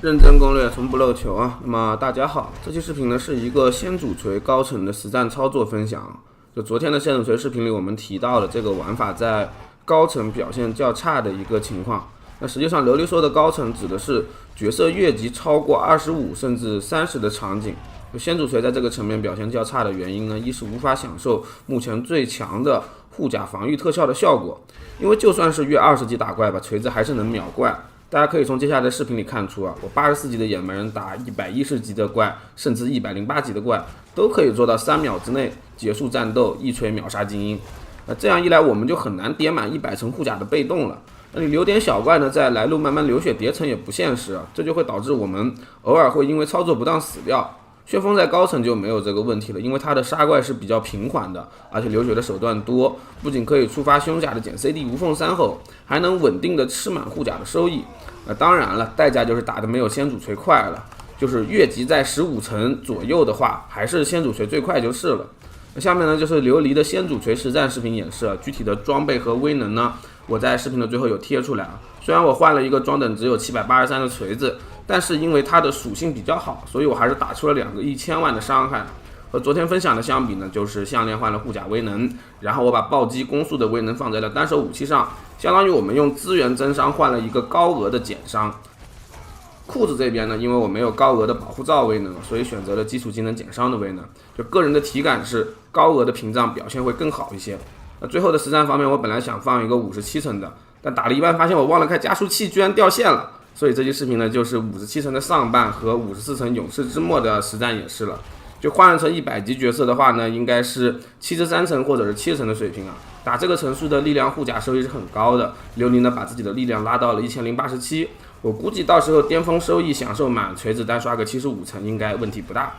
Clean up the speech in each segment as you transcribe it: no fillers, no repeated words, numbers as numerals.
认真攻略，从不漏球啊！那么大家好，这期视频呢是一个先主锤高程的实战操作分享。就昨天的先主锤视频里，我们提到了这个玩法在高程表现较差的一个情况。那实际上，琉璃说的高程指的是角色越级超过25甚至30的场景。先主锤在这个层面表现较差的原因呢，一是无法享受目前最强的护甲防御特效的效果，因为就算是越20级打怪吧，锤子还是能秒怪。大家可以从接下来的视频里看出啊，我84级的野蛮人打110级的怪，甚至108级的怪，都可以做到3秒之内结束战斗，一锤秒杀精英。这样一来，我们就很难叠满100层护甲的被动了。那你留点小怪呢，在来路慢慢流血叠层也不现实啊，这就会导致我们偶尔会因为操作不当死掉。旋风在高层就没有这个问题了，因为它的杀怪是比较平缓的，而且流血的手段多，不仅可以触发胸甲的减 CD 无缝3吼，还能稳定的吃满护甲的收益。当然了，代价就是打的没有先主锤快了，就是越级在15层左右的话，还是先主锤最快就是了。下面呢就是琉璃的先主锤实战视频演示，具体的装备和威能呢，我在视频的最后有贴出来啊。虽然我换了一个装等只有783的锤子，但是因为它的属性比较好，所以我还是打出了2个1000万的伤害。和昨天分享的相比呢，就是项链换了护甲威能，然后我把暴击攻速的威能放在了单手武器上，相当于我们用资源增伤换了一个高额的减伤。裤子这边呢，因为我没有高额的保护罩威能，所以选择了基础技能减伤的威能。就个人的体感是高额的屏障表现会更好一些。最后的实战方面，我本来想放一个57层的，但打了一半发现我忘了开加速器，居然掉线了。所以这期视频呢，就是57层的上半和54层勇士之末的实战演示了。就换成100级角色的话呢，应该是73层或者是70层的水平啊。打这个层数的力量护甲收益是很高的。琉璃呢把自己的力量拉到了1087，我估计到时候巅峰收益享受满锤子单刷个75层应该问题不大。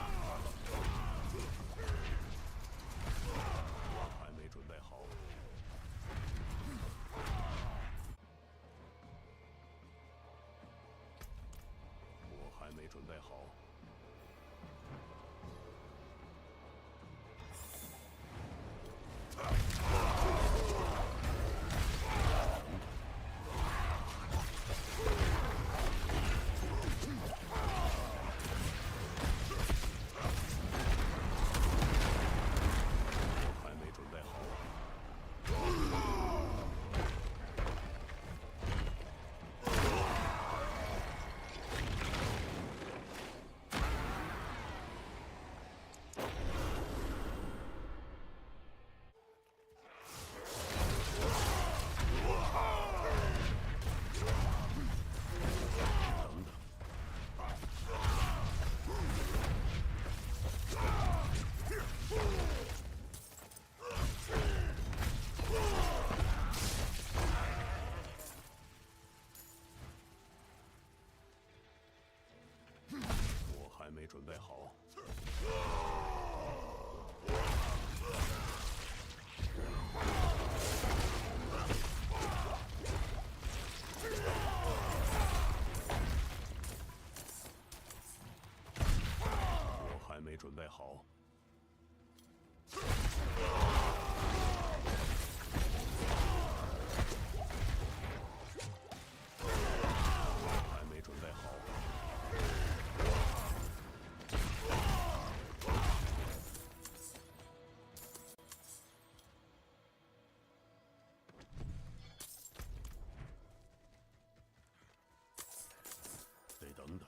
没准备好。我还没准备好。等等。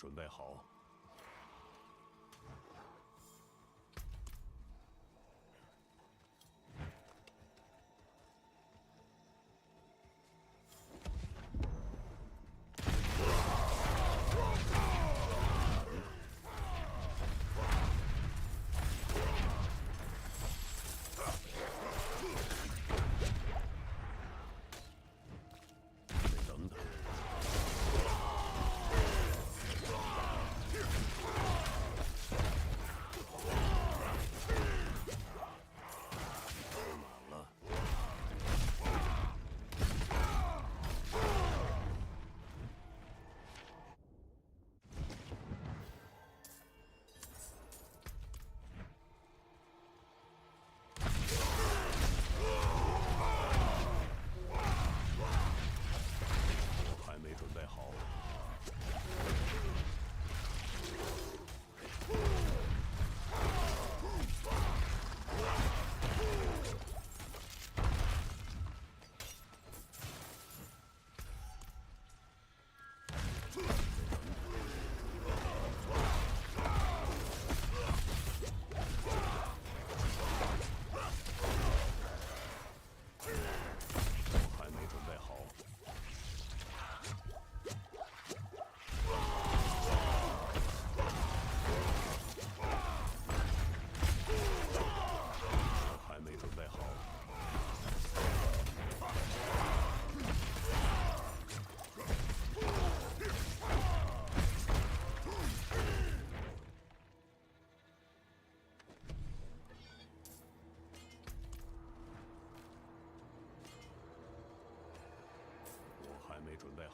准备好。等等。我还没准备好。我还没准备好。我还没准备好。我还没准备好。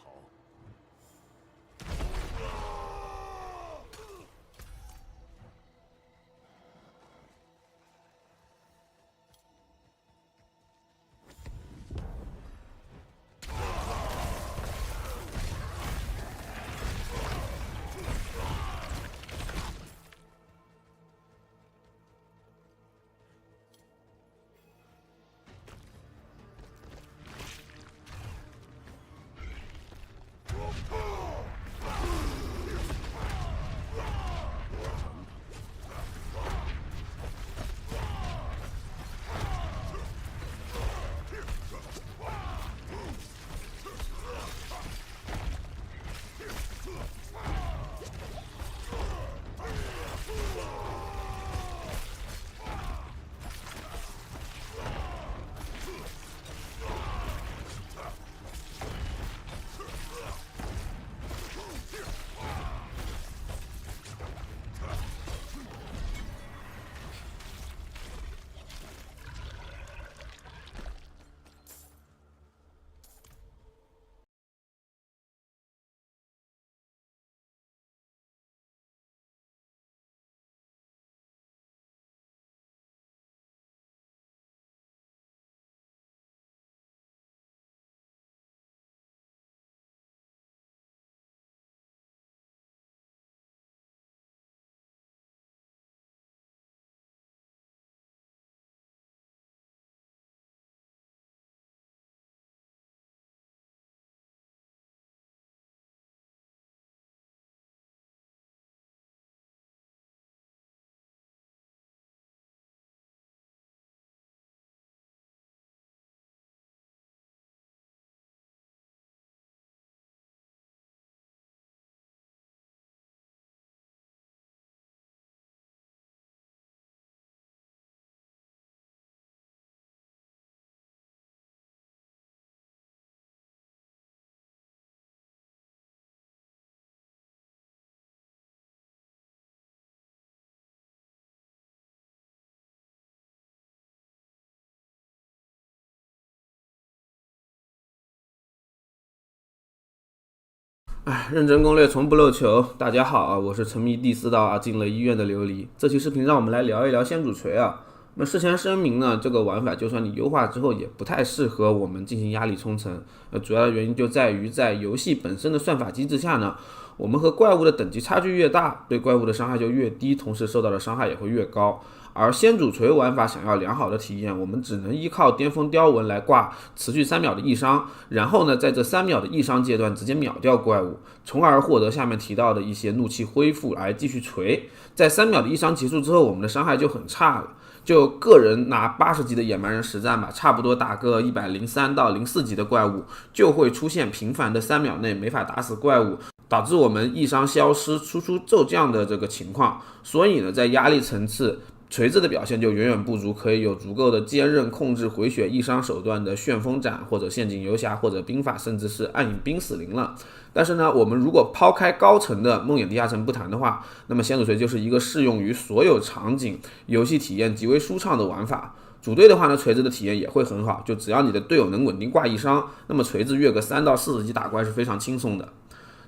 认真攻略从不漏球。大家好啊，我是沉迷第4道啊进了医院的琉璃。这期视频让我们来聊一聊先祖锤啊。那么事前声明呢，这个玩法就算你优化之后，也不太适合我们进行压力冲程。主要的原因就在于在游戏本身的算法机制下呢，我们和怪物的等级差距越大，对怪物的伤害就越低，同时受到的伤害也会越高。而先主锤玩法想要良好的体验，我们只能依靠巅峰雕纹来挂持续3秒的异伤，然后呢，在这3秒的异伤阶段直接秒掉怪物，从而获得下面提到的一些怒气恢复来继续锤。在3秒的异伤结束之后，我们的伤害就很差了。就个人拿80级的野蛮人实战吧，差不多打个103到04级的怪物，就会出现频繁的3秒内没法打死怪物，导致我们异伤消失、输出骤降的这个情况。所以呢，在压力层次，锤子的表现就远远不如可以有足够的坚韧控制回血异伤手段的旋风斩或者陷阱游侠或者兵法，甚至是暗影冰死灵了。但是呢，我们如果抛开高层的梦魇地下城不谈的话，那么先主锤就是一个适用于所有场景、游戏体验极为舒畅的玩法。组队的话呢，锤子的体验也会很好，就只要你的队友能稳定挂异伤，那么锤子越个3到40级打怪是非常轻松的。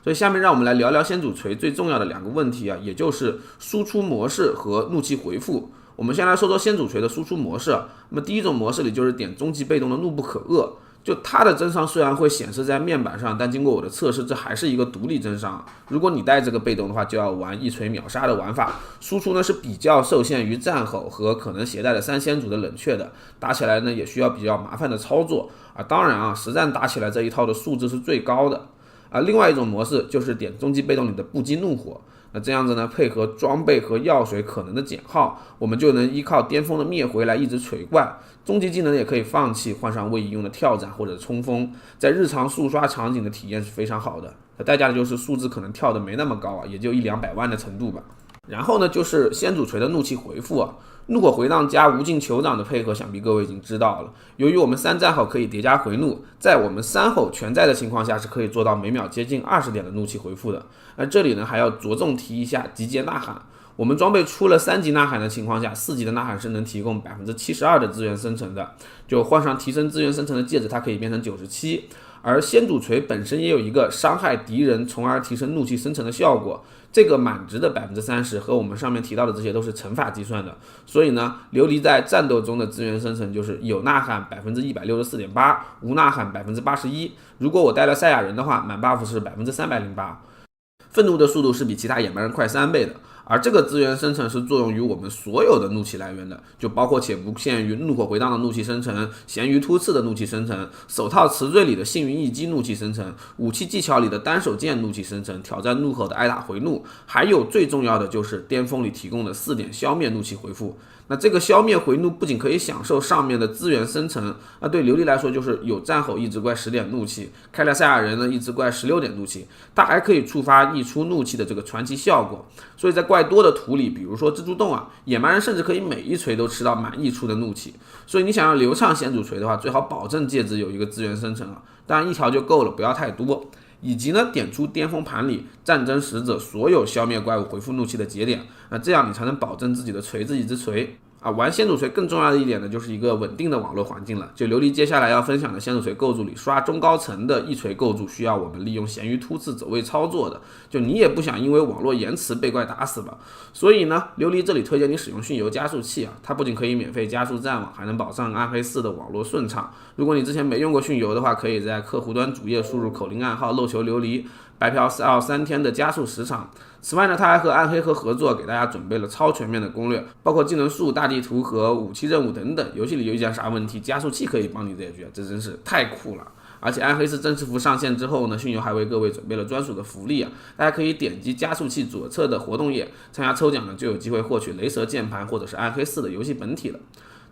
所以下面让我们来聊聊先主锤最重要的2个问题啊，也就是输出模式和怒气回复。我们先来说说先主锤的输出模式。那么第一种模式里就是点终极被动的怒不可遏，就它的真伤虽然会显示在面板上，但经过我的测试，这还是一个独立真伤。如果你带这个被动的话，就要玩一锤秒杀的玩法。输出呢是比较受限于战吼和可能携带的3先祖的冷却的，打起来呢也需要比较麻烦的操作啊。当然啊，实战打起来这一套的素质是最高的啊。另外一种模式就是点终极被动里的不击怒火。那这样子呢，配合装备和药水可能的减耗，我们就能依靠巅峰的灭回来一直锤怪。终极技能也可以放弃，换上位移用的跳斩或者冲锋，在日常速刷场景的体验是非常好的。代价就是数字可能跳的没那么高啊，也就100-200万的程度吧。然后呢，就是先主锤的怒气回复啊，怒火回荡加无尽酋长的配合，想必各位已经知道了。由于我们3战吼可以叠加回怒，在我们3吼全在的情况下，是可以做到每秒接近20点的怒气回复的。那这里呢，还要着重提一下集结呐喊。我们装备出了3级呐喊的情况下，4级的呐喊是能提供72%的资源生成的，就换上提升资源生成的戒指，它可以变成97%。而先主锤本身也有一个伤害敌人从而提升怒气生成的效果，这个满值的30%和我们上面提到的这些都是乘法计算的。所以呢，琉璃在战斗中的资源生成就是有呐喊 164.8%， 无呐喊 81%。 如果我带了赛亚人的话，满 buff 是 308%。愤怒的速度是比其他野蛮人快3倍的，而这个资源生成是作用于我们所有的怒气来源的，就包括且不限于怒火回荡的怒气生成、咸鱼突刺的怒气生成、手套词缀里的幸运一击怒气生成、武器技巧里的单手剑怒气生成、挑战怒吼的挨打回怒，还有最重要的就是巅峰里提供的4点消灭怒气回复。那这个消灭回怒不仅可以享受上面的资源生成，那对琉璃来说就是有战吼一只怪10点怒气，开了赛亚人呢一只怪16点怒气，它还可以触发溢出怒气的这个传奇效果。所以在怪多的图里，比如说蜘蛛洞啊，野蛮人甚至可以每一锤都吃到满溢出的怒气。所以你想要流畅先主锤的话，最好保证戒指有一个资源生成啊，当然1条就够了，不要太多。以及呢，点出巅峰盘里战争使者所有消灭怪物回复怒气的节点，那这样你才能保证自己的锤子一直锤啊。玩先主锤更重要的一点呢，就是一个稳定的网络环境了。就琉璃接下来要分享的先主锤构筑里，刷中高层的一锤构筑需要我们利用咸鱼突刺走位操作的，就你也不想因为网络延迟被怪打死吧。所以呢，琉璃这里推荐你使用迅游加速器啊，它不仅可以免费加速战网，还能保障暗黑4的网络顺畅。如果你之前没用过迅游的话，可以在客户端主页输入口令暗号漏球琉璃，白嫖3天的加速时长。此外呢，它还和暗黑和合作，给大家准备了超全面的攻略，包括技能树、大地图和武器任务等等。游戏里有一点啥问题，加速器可以帮你解决，这真是太酷了。而且暗黑4正式服上线之后呢，迅游还为各位准备了专属的福利啊！大家可以点击加速器左侧的活动页，参加抽奖呢，就有机会获取雷蛇键盘或者是暗黑4的游戏本体了。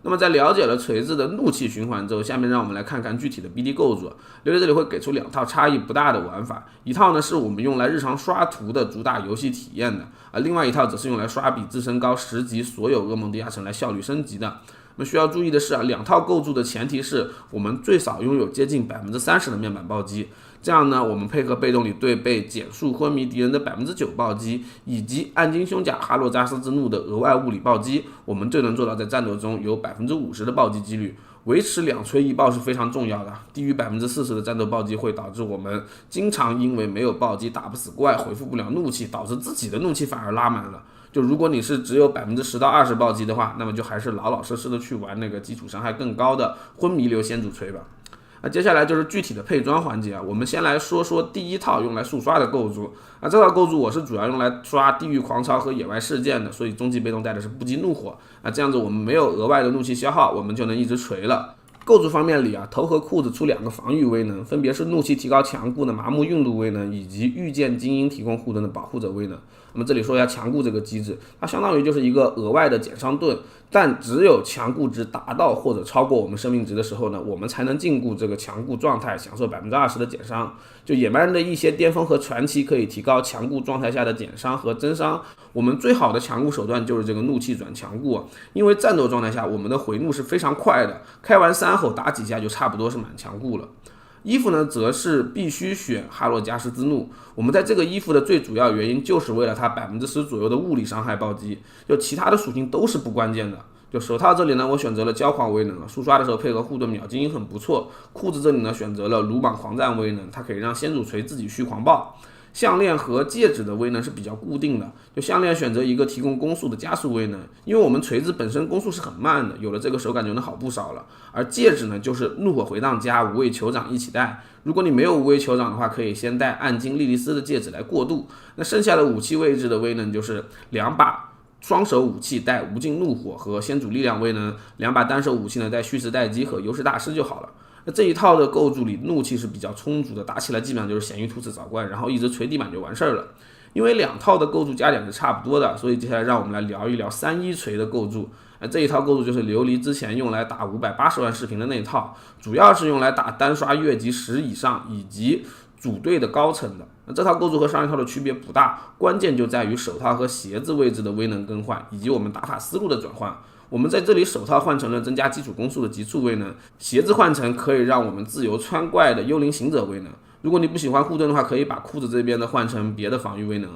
那么在了解了锤子的怒气循环之后，下面让我们来看看具体的 BD 构筑。琉璃这里会给出2套差异不大的玩法，一套呢是我们用来日常刷图的主打游戏体验的，另外一套则是用来刷比自身高10级所有噩梦地下城来效率升级的。那么需要注意的是2套构筑的前提是我们最少拥有接近 30% 的面板暴击，这样呢，我们配合被动里对被减速昏迷敌人的 9% 暴击，以及暗金胸甲哈洛扎斯之怒的额外物理暴击，我们就能做到在战斗中有 50% 的暴击几率。维持2锤1爆是非常重要的，低于 40% 的战斗暴击会导致我们经常因为没有暴击打不死怪，回复不了怒气，导致自己的怒气反而拉满了。就如果你是只有 10%到20% 暴击的话，那么就还是老老实实的去玩那个基础伤害更高的昏迷流先主锤吧。接下来就是具体的配装环节我们先来说说第一套用来速刷的构筑这套构筑我是主要用来刷地狱狂潮和野外事件的，所以终极被动带的是不羁怒火这样子我们没有额外的怒气消耗，我们就能一直锤了。构筑方面里头和裤子出2个防御威能，分别是怒气提高强固的麻木运路威能，以及御剑精英提供护盾的保护者威能。那么这里说一下强固这个机制，它相当于就是一个额外的减伤盾，但只有强固值达到或者超过我们生命值的时候呢，我们才能禁锢这个强固状态，享受20%的减伤。就野蛮人的一些巅峰和传奇可以提高强固状态下的减伤和增伤，我们最好的强固手段就是这个怒气转强固因为战斗状态下我们的回怒是非常快的，开完3吼打几下就差不多是满强固了。衣服呢，则是必须选哈洛加斯之怒。我们在这个衣服的最主要原因，就是为了它10%左右的物理伤害暴击，就其他的属性都是不关键的。就手套这里呢，我选择了骄狂威能，速刷的时候配合护盾秒精英很不错。裤子这里呢，选择了鲁莽狂战威能，它可以让先祖锤自己续狂暴。项链和戒指的威能是比较固定的，就项链选择一个提供攻速的加速威能，因为我们锤子本身攻速是很慢的，有了这个手感就能好不少了。而戒指呢，就是怒火回荡加无畏酋长一起戴，如果你没有无畏酋长的话，可以先戴暗金莉莉丝的戒指来过渡。那剩下的武器位置的威能就是2把双手武器带无尽怒火和先祖力量威能，2把单手武器呢带蓄势待机和优势大师就好了。那这一套的构筑里怒气是比较充足的，打起来基本上就是咸鱼突刺找怪，然后一直锤地板就完事儿了。因为2套的构筑加点是差不多的，所以接下来让我们来聊一聊3-1锤的构筑。这一套构筑就是琉璃之前用来打580万视频的那一套，主要是用来打单刷越级10以上以及组队的高层的。那这套构筑和上一套的区别不大，关键就在于手套和鞋子位置的威能更换，以及我们打法思路的转换。我们在这里手套换成了增加基础攻速的急促威能，鞋子换成可以让我们自由穿怪的幽灵行者威能。如果你不喜欢护盾的话，可以把裤子这边的换成别的防御威能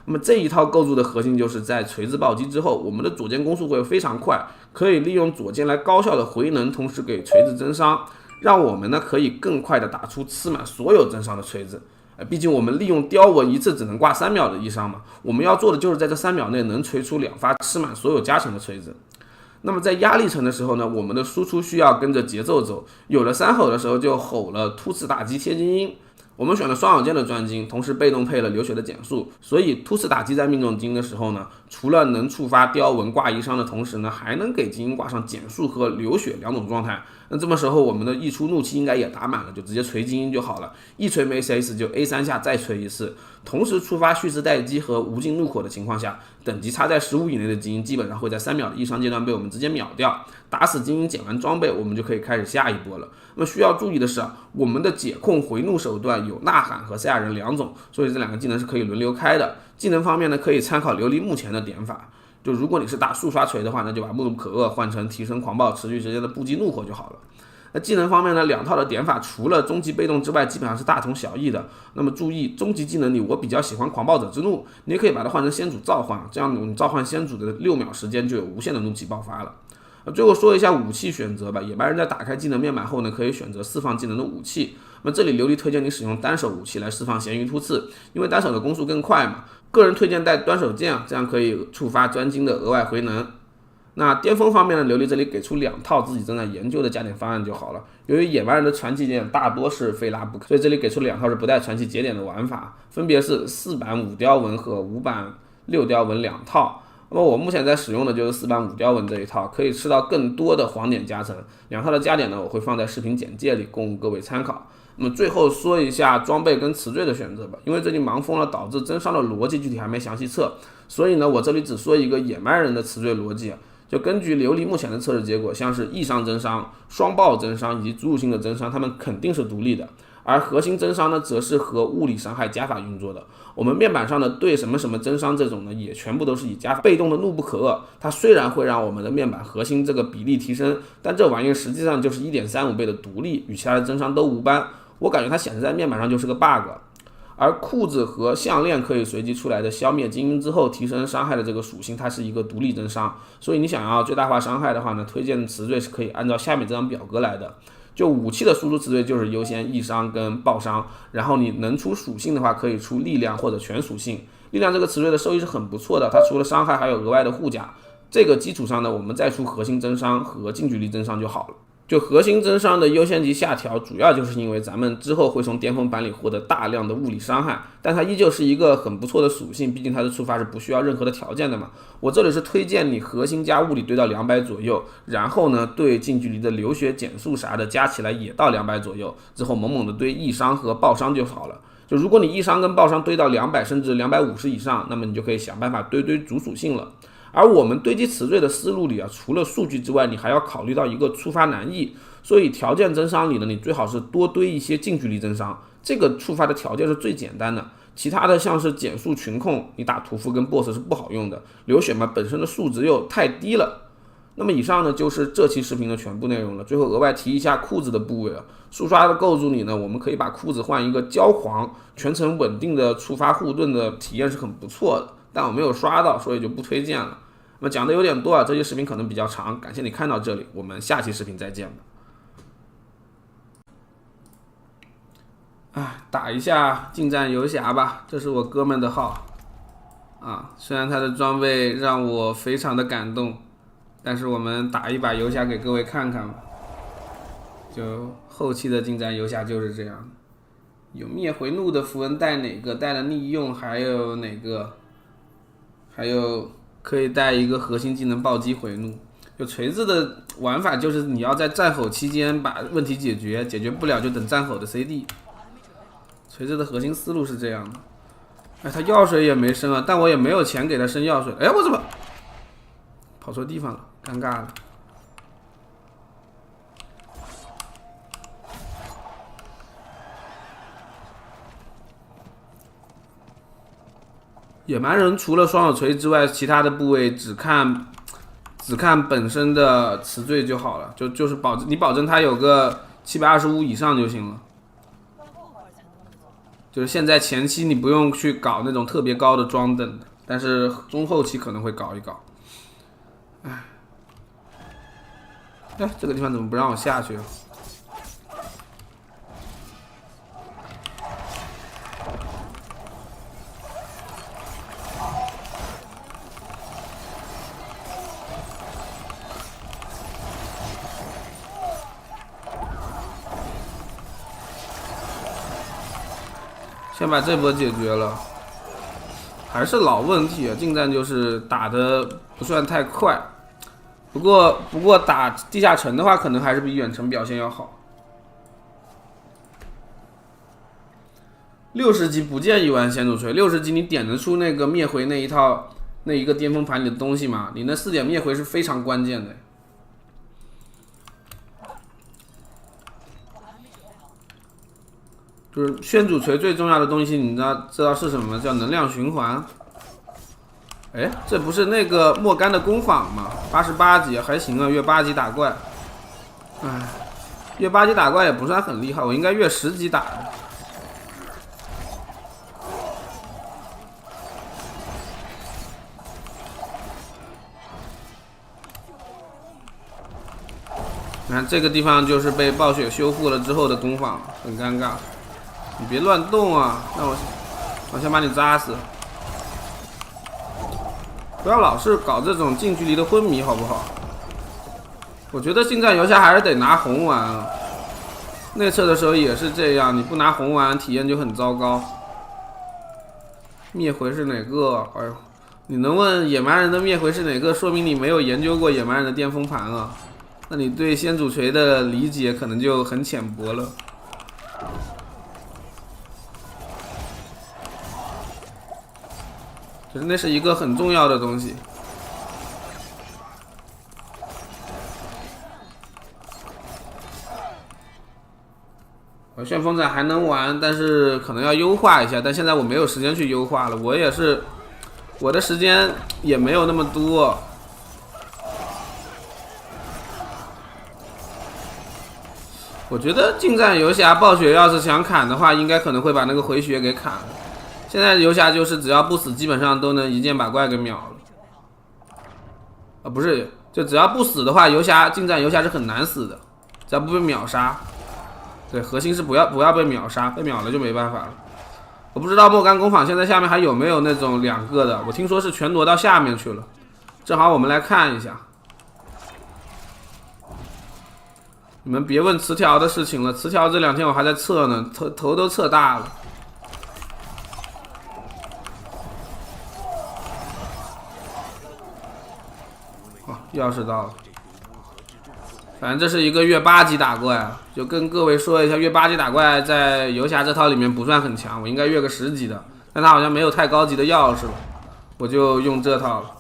那么这一套构筑的核心就是在锤子暴击之后，我们的左键攻速会非常快，可以利用左键来高效的回能，同时给锤子增伤，让我们呢可以更快的打出吃满所有增伤的锤子。毕竟我们利用雕纹一次只能挂3秒的异伤嘛，我们要做的就是在这3秒内能锤出2发吃满所有加成的锤子。那么在压力层的时候呢，我们的输出需要跟着节奏走，有了3吼的时候就吼了突刺打击贴金鹰。我们选了双咬剑的专精，同时被动配了流血的减速，所以突刺打击在命中精英的时候呢，除了能触发雕纹挂异伤的同时呢，还能给精英挂上减速和流血2种状态。那这么时候我们的溢出怒气应该也打满了，就直接锤精英就好了，一锤没 CS 就 A3 下再锤一次，同时触发蓄势待机和无尽怒火的情况下，等级差在15以内的精英基本上会在3秒的异伤阶段被我们直接秒掉，打死精英捡完装备我们就可以开始下一波了。那么需要注意的是我们的解控回怒手段有呐喊和赛亚人2种，所以这2个技能是可以轮流开的。技能方面呢，可以参考琉璃目前的点法，就如果你是打速刷锤的话，那就把目录可恶换成提升狂暴持续时间的不羁怒火就好了。那技能方面呢，2套的点法除了终极被动之外基本上是大同小异的。那么注意，终极技能里我比较喜欢狂暴者之怒，你也可以把它换成先祖召唤，这样我们召唤先祖的6秒时间就有无限的怒气爆发了。最后说一下武器选择吧，野蛮人在打开技能面板后呢，可以选择释放技能的武器。那么这里琉璃推荐你使用单手武器来释放咸鱼突刺，因为单手的攻速更快嘛。个人推荐带端手剑这样可以触发专精的额外回能。那巅峰方面呢，琉璃这里给出2套自己正在研究的加点方案就好了。由于野蛮人的传奇点大多是非拉不可，所以这里给出2套是不带传奇节点的玩法，分别是4版5雕纹和5版6雕纹2套。那么我目前在使用的就是4版5雕纹这一套，可以吃到更多的黄点加成。2套的加点呢，我会放在视频简介里供各位参考。那么最后说一下装备跟词缀的选择吧，因为最近忙疯了，导致增伤的逻辑具体还没详细测，所以呢，我这里只说一个野蛮人的词缀逻辑。就根据琉璃目前的测试结果，像是异伤增伤、双爆增伤以及主属性的增伤，它们肯定是独立的。而核心增伤呢，则是和物理伤害加法运作的。我们面板上的对什么什么增伤这种呢，也全部都是以加法。被动的怒不可遏，它虽然会让我们的面板核心这个比例提升，但这玩意实际上就是 1.35 倍的独立，与其他的增伤都无关。我感觉它显示在面板上就是个 bug。而裤子和项链可以随机出来的消灭精英之后提升伤害的这个属性，它是一个独立增伤，所以你想要最大化伤害的话呢，推荐词缀是可以按照下面这张表格来的。就武器的输出词缀就是优先异伤跟爆伤，然后你能出属性的话可以出力量或者全属性。力量这个词缀的收益是很不错的，它除了伤害还有额外的护甲，这个基础上呢，我们再出核心增伤和近距离增伤就好了。就核心增伤的优先级下调，主要就是因为咱们之后会从巅峰版里获得大量的物理伤害，但它依旧是一个很不错的属性，毕竟它的触发是不需要任何的条件的嘛。我这里是推荐你核心加物理堆到200左右，然后呢对近距离的流血减速啥的加起来也到200左右，之后猛猛的堆易伤和爆伤就好了。就如果你易伤跟爆伤堆到200甚至250以上，那么你就可以想办法堆主属性了。而我们堆积词缀的思路里啊，除了数据之外，你还要考虑到一个触发难易，所以条件增伤里呢，你最好是多堆一些近距离增伤，这个触发的条件是最简单的。其他的像是减速群控，你打屠夫跟 BOSS 是不好用的，流血嘛本身的数值又太低了。那么以上呢就是这期视频的全部内容了。最后额外提一下裤子的部位啊，速刷的构筑里呢，我们可以把裤子换一个焦黄，全程稳定的触发护盾的体验是很不错的，但我没有刷到，所以就不推荐了。那么讲的有点多啊，这期视频可能比较长，感谢你看到这里，我们下期视频再见吧。打一下近战游侠吧，这是我哥们的号啊，虽然他的装备让我非常的感动，但是我们打一把游侠给各位看看吧。就后期的近战游侠就是这样，有灭回怒的符文带哪个？带了逆用，还有哪个？还有可以带一个核心技能暴击回怒。就锤子的玩法就是你要在战吼期间把问题解决，解决不了就等战吼的 CD。锤子的核心思路是这样的。哎，他药水也没升啊，但我也没有钱给他升药水。哎，我怎么跑错地方了？尴尬了。野蛮人除了双手锤之外，其他的部位只看本身的词缀就好了，就是你保证它有个725以上就行了。就是现在前期你不用去搞那种特别高的装等的，但是中后期可能会搞一搞。哎，这个地方怎么不让我下去啊？先把这波解决了，还是老问题啊！近战就是打的不算太快，不过打地下城的话，可能还是比远程表现要好。60级不建议玩先祖锤，60级你点得出那个灭回那一个巅峰盘里的东西吗？你那4点灭回是非常关键的。就是宣主锤最重要的东西，你知道是什么吗？叫能量循环。哎，这不是那个莫甘的工坊吗？88级还行啊，越8级打怪。哎，越8级打怪也不算很厉害，我应该越10级打的。你看这个地方就是被暴雪修复了之后的工坊，很尴尬。你别乱动啊！那我先把你扎死。不要老是搞这种近距离的昏迷，好不好？我觉得近战游侠还是得拿红丸啊。内测的时候也是这样，你不拿红丸体验就很糟糕。灭回是哪个？哎呦，你能问野蛮人的灭回是哪个，说明你没有研究过野蛮人的巅峰盘啊。那你对先祖锤的理解可能就很浅薄了。就是那是一个很重要的东西。我旋风斩还能玩，但是可能要优化一下，但现在我没有时间去优化了，我的时间也没有那么多。我觉得近战游侠暴雪要是想砍的话，应该可能会把那个回血给砍了。现在游侠就是只要不死，基本上都能一剑把怪给秒了。啊，不是，就只要不死的话，近战游侠是很难死的，只要不被秒杀。对，核心是不要被秒杀，被秒了就没办法了。我不知道莫甘工坊现在下面还有没有那种2个的，我听说是全挪到下面去了。正好我们来看一下。你们别问词条的事情了，词条这2天我还在测呢，头都测大了。钥匙到了，反正这是一个月8级打怪啊，就跟各位说一下，月8级打怪在游侠这套里面不算很强，我应该月个10级的，但他好像没有太高级的钥匙了，我就用这套了。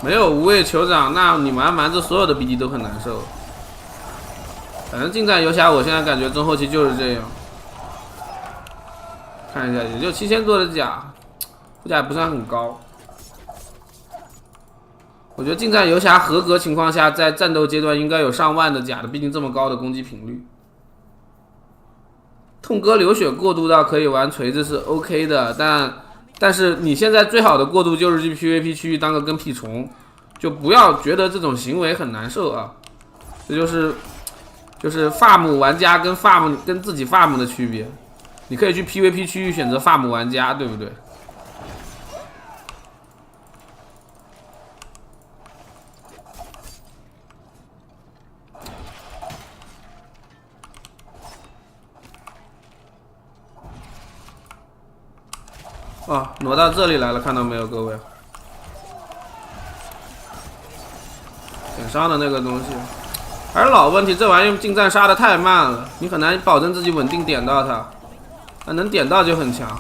没有无畏酋长，那你瞒着所有的 BD 都很难受。反正近战游侠，我现在感觉中后期就是这样。看一下，也就7000多的甲，附加也不算很高。我觉得近战游侠合格情况下，在战斗阶段应该有上万的甲的，毕竟这么高的攻击频率。痛哥流血过渡到可以玩锤子是 OK 的，但是你现在最好的过渡就是去 PVP 区域当个跟屁虫，就不要觉得这种行为很难受啊。这就是 farm 玩家跟自己 farm 的区别。你可以去 PVP 区域选择 farm 玩家，对不对？哦，挪到这里来了，看到没有，各位？点伤的那个东西，还是老问题，这玩意近战杀的太慢了，你很难保证自己稳定点到它。能点到就很强，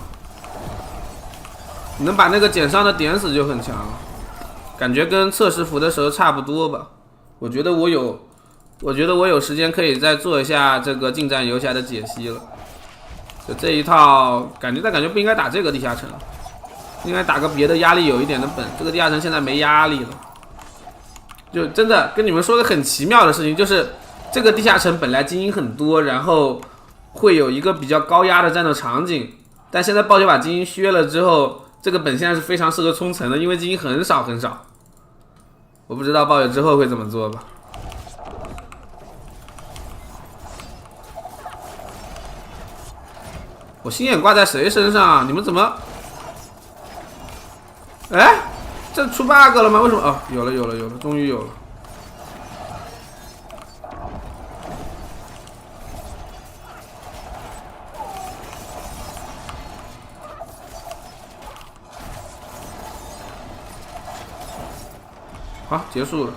你能把那个减伤的点死就很强了。感觉跟测试服的时候差不多吧。我觉得我有时间可以再做一下这个近战游侠的解析了。就这一套感觉不应该打这个地下城，应该打个别的压力有一点的本。这个地下城现在没压力了，就真的跟你们说个很奇妙的事情，就是这个地下城本来精英很多，然后会有一个比较高压的战斗场景，但现在暴雪把精英削了之后，这个本现在是非常适合冲城的，因为精英很少很少。我不知道暴雪之后会怎么做吧。我心眼挂在谁身上啊？你们怎么？哎，这出 bug 了吗？为什么？哦，有了，终于有了。好，结束了。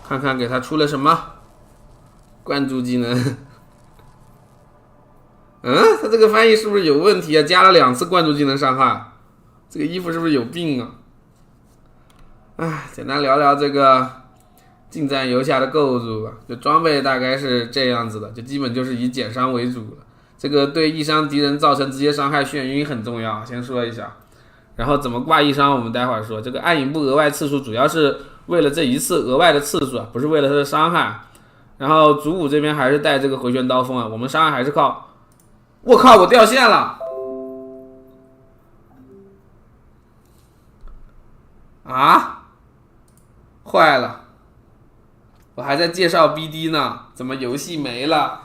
看看给他出了什么关注技能。他这个翻译是不是有问题啊？加了2次灌注技能伤害，这个衣服是不是有病啊？简单聊聊这个近战游侠的构筑吧。就装备大概是这样子的，就基本就是以减伤为主了。这个对易伤敌人造成直接伤害眩晕很重要，先说一下。然后怎么挂易伤，我们待会儿说。这个暗影步额外次数主要是为了这一次额外的次数，不是为了它的伤害。然后主武这边还是带这个回旋刀锋啊，我们伤害还是靠。我靠！我掉线了啊！坏了！我还在介绍 BD 呢，怎么游戏没了？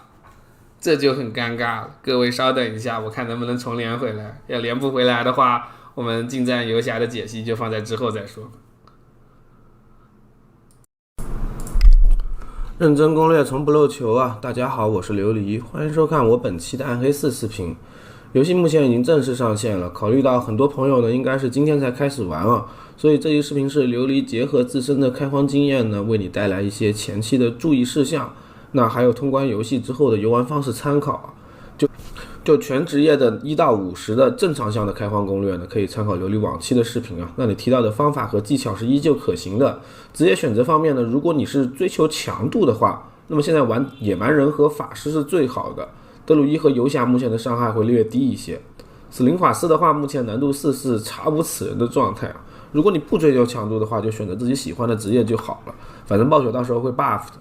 这就很尴尬了。各位稍等一下，我看能不能重连回来。要连不回来的话，我们近战游侠的解析就放在之后再说。认真攻略从不漏球啊！大家好，我是琉璃，欢迎收看我本期的暗黑4视频。游戏目前已经正式上线了，考虑到很多朋友呢应该是今天才开始玩啊，所以这期视频是琉璃结合自身的开荒经验呢，为你带来一些前期的注意事项，那还有通关游戏之后的游玩方式参考。就全职业的1到50的正常项的开荒攻略呢，可以参考琉璃往期的视频啊。那你提到的方法和技巧是依旧可行的。职业选择方面呢，如果你是追求强度的话，那么现在玩野蛮人和法师是最好的。德鲁伊和游侠目前的伤害会略低一些。死灵法师的话，目前难度4是查无此人的状态啊。如果你不追求强度的话，就选择自己喜欢的职业就好了。反正暴雪到时候会 buff 的。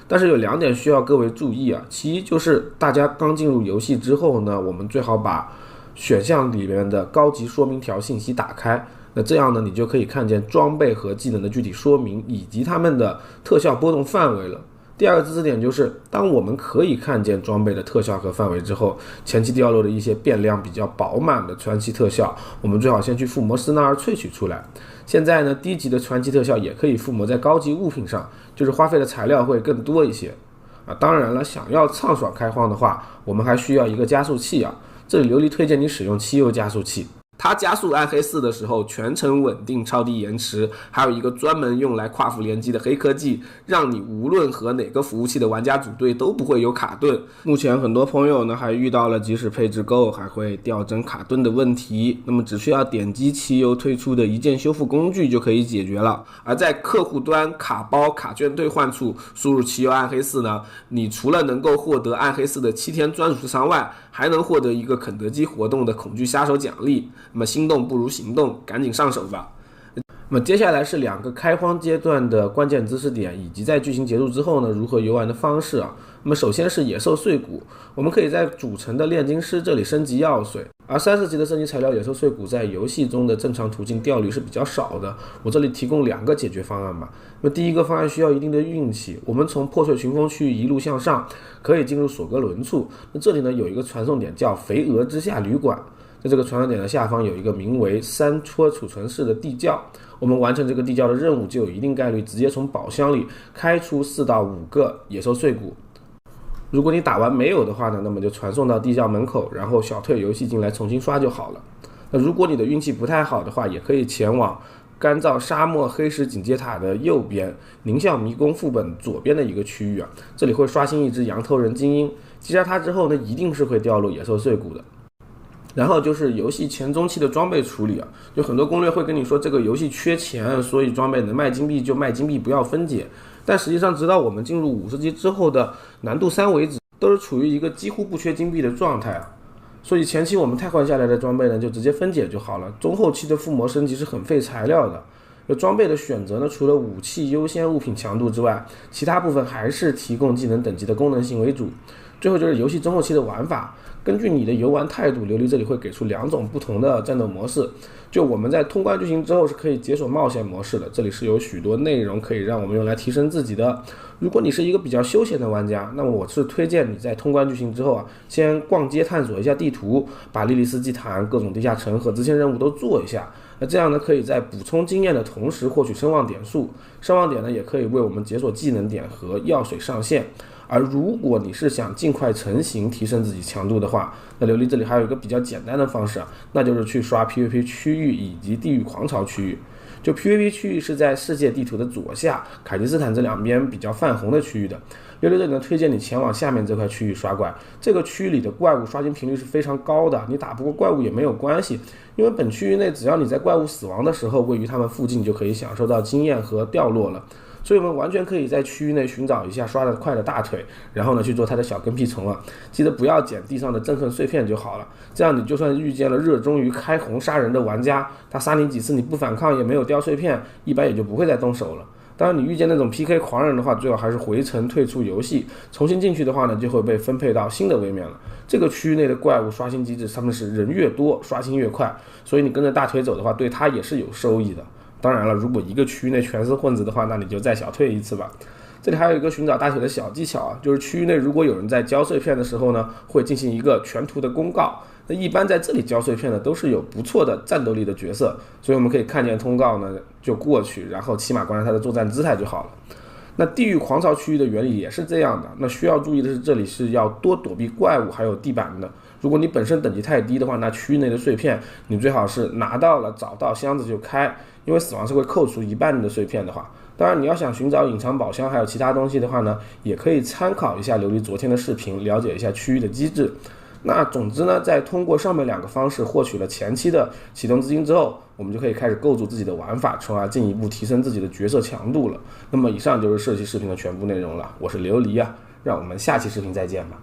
但是有2点需要各位注意啊，其一就是大家刚进入游戏之后呢，我们最好把选项里面的高级说明条信息打开，那这样呢，你就可以看见装备和技能的具体说明以及它们的特效波动范围了。第二个知识点就是，当我们可以看见装备的特效和范围之后，前期掉落的一些变量比较饱满的传奇特效，我们最好先去附魔师那儿萃取出来。现在呢，低级的传奇特效也可以附魔在高级物品上，就是花费的材料会更多一些当然了，想要畅爽开荒的话，我们还需要一个加速器这里琉璃推荐你使用汽油加速器。它加速暗黑4的时候全程稳定超低延迟，还有一个专门用来跨服联机的黑科技，让你无论和哪个服务器的玩家组队都不会有卡顿。目前很多朋友呢还遇到了即使配置够还会掉帧卡顿的问题，那么只需要点击汽油推出的一键修复工具就可以解决了。而在客户端卡包卡券兑换处输入汽油暗黑4呢，你除了能够获得暗黑4的7天专属商外，还能获得一个肯德基活动的恐惧杀手奖励。那么心动不如行动，赶紧上手吧。那么接下来是2个开荒阶段的关键知识点，以及在剧情结束之后呢，如何游玩的方式那么首先是野兽碎骨，我们可以在主城的炼金师这里升级药水，而30级的升级材料野兽碎骨在游戏中的正常途径掉率是比较少的。我这里提供2个解决方案吧。那么第一个方案需要一定的运气，我们从破碎群峰区域一路向上，可以进入索格伦处。那这里呢有一个传送点叫肥鹅之下旅馆，在这个传送点的下方有一个名为山戳储存室的地窖，我们完成这个地窖的任务就有一定概率直接从宝箱里开出4到5个野兽碎骨。如果你打完没有的话呢，那么就传送到地窖门口，然后小退游戏进来重新刷就好了。那如果你的运气不太好的话，也可以前往干燥沙漠黑石警戒塔的右边，宁啸迷宫副本左边的一个区域这里会刷新一只羊头人精英，击杀它之后呢，一定是会掉落野兽碎骨的。然后就是游戏前中期的装备处理就很多攻略会跟你说这个游戏缺钱，所以装备能卖金币就卖金币，不要分解。但实际上直到我们进入50级之后的难度3为止，都是处于一个几乎不缺金币的状态所以前期我们汰换下来的装备呢，就直接分解就好了。中后期的附魔升级是很费材料的。装备的选择呢，除了武器优先物品强度之外，其他部分还是提供技能等级的功能性为主。最后就是游戏中后期的玩法，根据你的游玩态度，琉璃这里会给出2种不同的战斗模式。就我们在通关剧情之后是可以解锁冒险模式的，这里是有许多内容可以让我们用来提升自己的。如果你是一个比较休闲的玩家，那么我是推荐你在通关剧情之后先逛街探索一下地图，把莉莉丝祭坛、各种地下城和支线任务都做一下。那这样呢，可以在补充经验的同时获取声望点数，声望点呢也可以为我们解锁技能点和药水上限。而如果你是想尽快成型提升自己强度的话，那琉璃这里还有一个比较简单的方式那就是去刷 PVP 区域以及地狱狂潮区域。就 PVP 区域是在世界地图的左下凯吉斯坦这2边比较泛红的区域的。琉璃这里呢推荐你前往下面这块区域刷怪，这个区域里的怪物刷新频率是非常高的，你打不过怪物也没有关系，因为本区域内只要你在怪物死亡的时候位于他们附近，就可以享受到经验和掉落了。所以我们完全可以在区域内寻找一下刷得快的大腿，然后呢去做它的小跟屁虫记得不要捡地上的憎恨碎片就好了。这样你就算遇见了热衷于开红杀人的玩家，他杀你几次你不反抗也没有掉碎片，一般也就不会再动手了。当然你遇见那种 PK 狂人的话，最好还是回城退出游戏，重新进去的话呢，就会被分配到新的位面了。这个区域内的怪物刷新机制，他们是人越多刷新越快，所以你跟着大腿走的话，对他也是有收益的。当然了，如果一个区域内全是混子的话，那你就再小退一次吧。这里还有一个寻找大腿的小技巧就是区域内如果有人在交碎片的时候呢，会进行一个全图的公告。那一般在这里交碎片的都是有不错的战斗力的角色，所以我们可以看见通告呢就过去，然后起码观察他的作战姿态就好了。那地狱狂潮区域的原理也是这样的，那需要注意的是这里是要多躲避怪物还有地板的。如果你本身等级太低的话，那区域内的碎片你最好是拿到了找到箱子就开，因为死亡是会扣除一半的碎片的话。当然你要想寻找隐藏宝箱还有其他东西的话呢，也可以参考一下琉璃昨天的视频，了解一下区域的机制。那总之呢，在通过上面2个方式获取了前期的启动资金之后，我们就可以开始构筑自己的玩法，从而进一步提升自己的角色强度了。那么以上就是这期视频的全部内容了，我是琉璃让我们下期视频再见吧。